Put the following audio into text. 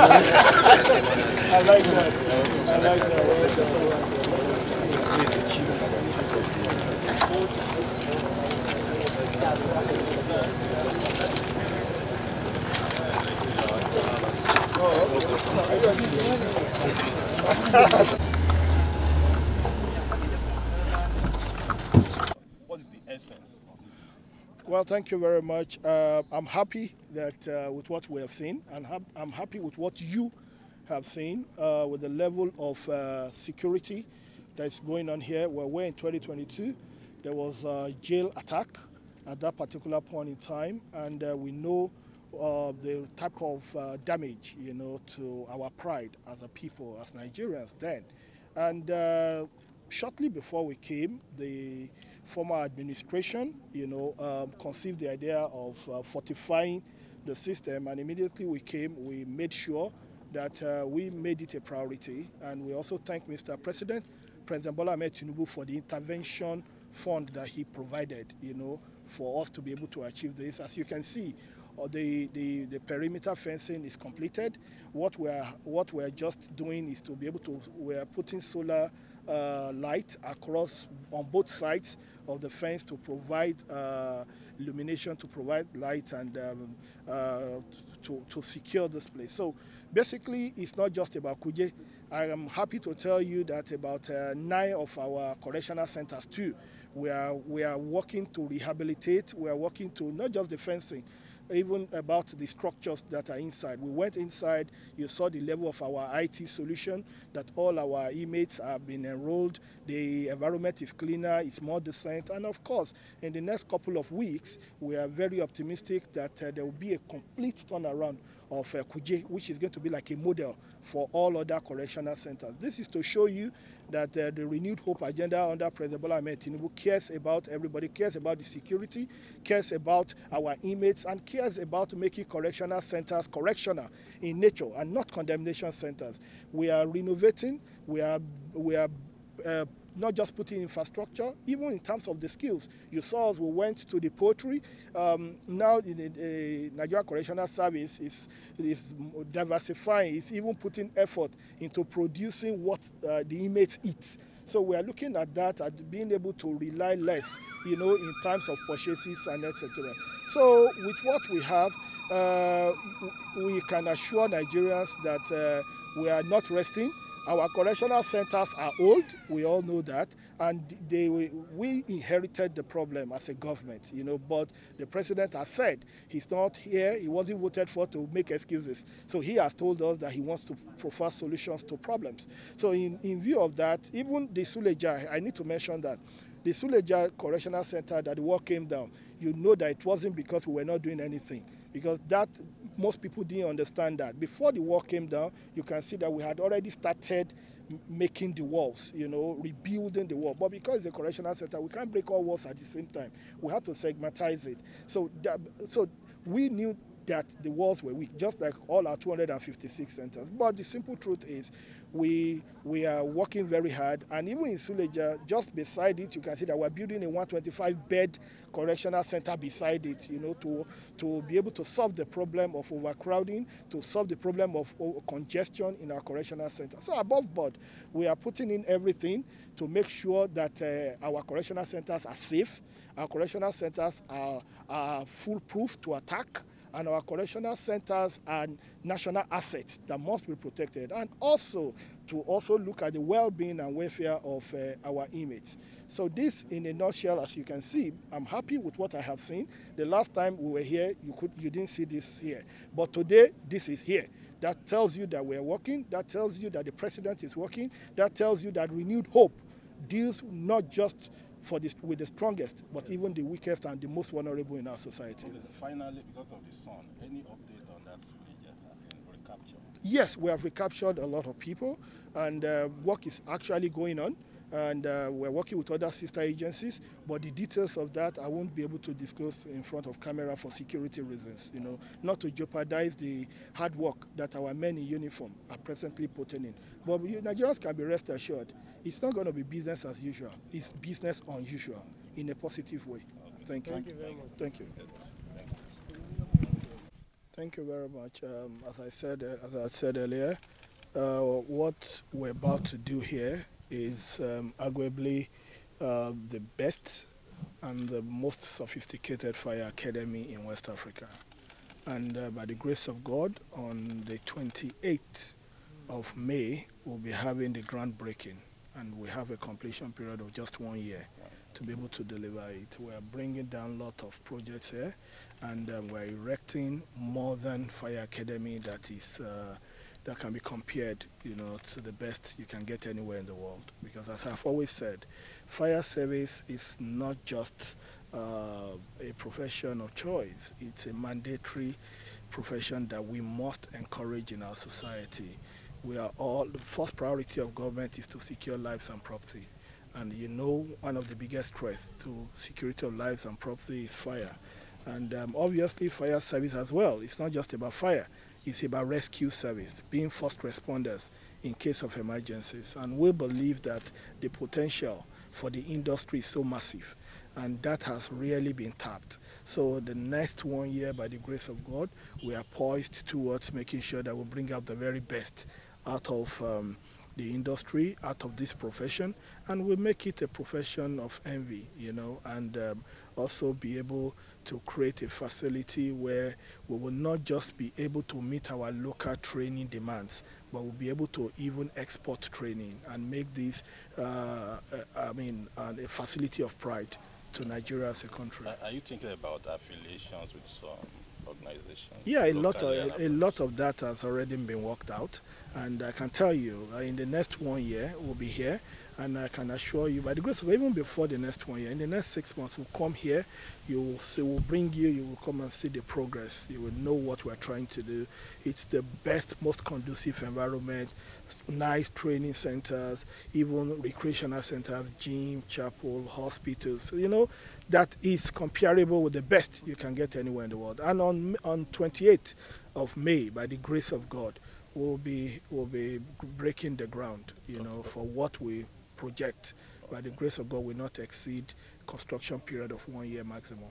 like that. I like that. What is the essence of this? Well, thank you very much. I'm happy that with what we have seen, and I'm happy with what you have seen with the level of security that's going on here. We're in 2022. There was a jail attack at that particular point in time, and we know the type of damage, to our pride as a people, as Nigerians then. And shortly before we came, the former administration, conceived the idea of fortifying the system, and immediately we came, we made sure that we made it a priority, and we also thank Mr. President Bola Ahmed Tinubu for the intervention fund that he provided, for us to be able to achieve this. As you can see, the perimeter fencing is completed. What we're just doing is to be able to, we're putting solar light across on both sides of the fence to provide illumination, to provide light, and to secure this place. So basically, it's not just about Kuje. I am happy to tell you that about 9 of our correctional centers too, we are working to rehabilitate. We are working to not just the fencing, even about the structures that are inside. We went inside, you saw the level of our IT solution, that all our inmates have been enrolled, the environment is cleaner, it's more decent, and of course, in the next couple of weeks, we are very optimistic that there will be a complete turnaround of Kuje, which is going to be like a model for all other correctional centers. This is to show you that the renewed hope agenda under President Bola Ahmed Tinubu cares about everybody, cares about the security, cares about our inmates, and cares about making correctional centers correctional in nature and not condemnation centers. We are renovating, we are not just putting infrastructure, even in terms of the skills. You saw us, we went to the poultry. Now the Nigeria Correctional Service is diversifying, it's even putting effort into producing what the inmates eat. So we are looking at that, at being able to rely less, in terms of purchases and etc. So with what we have, we can assure Nigerians that we are not resting. Our correctional centers are old, we all know that, and we inherited the problem as a government, but the president has said he's not here, he wasn't voted for to make excuses. So he has told us that he wants to provide solutions to problems. So in view of that, even the Suleja, I need to mention that, the Suleja Correctional Center, that the war came down, you know that it wasn't because we were not doing anything, because that most people didn't understand that. Before the war came down, you can see that we had already started making the walls, rebuilding the wall. But because it's a correctional center, we can't break all walls at the same time. We have to segmentize it. So we knew that the walls were weak, just like all our 256 centers. But the simple truth is we are working very hard, and even in Suleja, just beside it, you can see that we're building a 125-bed correctional center beside it, to be able to solve the problem of overcrowding, to solve the problem of congestion in our correctional center. So above board, we are putting in everything to make sure that our correctional centers are safe, our correctional centers are foolproof to attack, and our correctional centers are national assets that must be protected, and also to look at the well-being and welfare of our inmates. So this, in a nutshell, as you can see, I'm happy with what I have seen. The last time we were here, you didn't see this here, but today this is here. That tells you that we're working. That tells you that the president is working. That tells you that renewed hope deals not just with the strongest, but even the weakest and the most vulnerable in our society. Okay, finally, because of the sun, any update on that Suleja as in recapture? Yes, we have recaptured a lot of people, and work is actually going on, and we're working with other sister agencies, but the details of that I won't be able to disclose in front of camera for security reasons, not to jeopardize the hard work that our men in uniform are presently putting in. But Nigerians can be rest assured, it's not going to be business as usual, it's business unusual in a positive way. Thank you. Thank you very much. Thank you. Thank you very much. As I said earlier, what we're about to do here is arguably the best and the most sophisticated fire academy in West Africa. And by the grace of God, on the 28th of May, we'll be having the groundbreaking, and we have a completion period of just 1 year to be able to deliver it. We are bringing down a lot of projects here, and we're erecting more than fire academy that can be compared, to the best you can get anywhere in the world. Because as I've always said, fire service is not just a profession of choice. It's a mandatory profession that we must encourage in our society. The first priority of government is to secure lives and property. And one of the biggest threats to security of lives and property is fire. And obviously fire service as well. It's not just about fire. It's about rescue service, being first responders in case of emergencies. And we believe that the potential for the industry is so massive, and that has really been tapped. So the next 1 year, by the grace of God, we are poised towards making sure that we bring out the very best out of the industry, out of this profession, and we make it a profession of envy, and also be able to create a facility where we will not just be able to meet our local training demands, but we'll be able to even export training and make this, a facility of pride to Nigeria as a country. Are you thinking about affiliations with some organizations? Yeah, a lot of that has already been worked out, and I can tell you, in the next 1 year, we'll be here, and I can assure you, by the grace of God, even before the next 1 year, in the next 6 months, we'll come here, you will come and see the progress. You will know what we're trying to do. It's the best, most conducive environment, nice training centers, even recreational centers, gym, chapel, hospitals. That is comparable with the best you can get anywhere in the world. And on 28th of May, by the grace of God, we'll be breaking the ground, for what we project. By the grace of God, will not exceed construction period of 1 year maximum.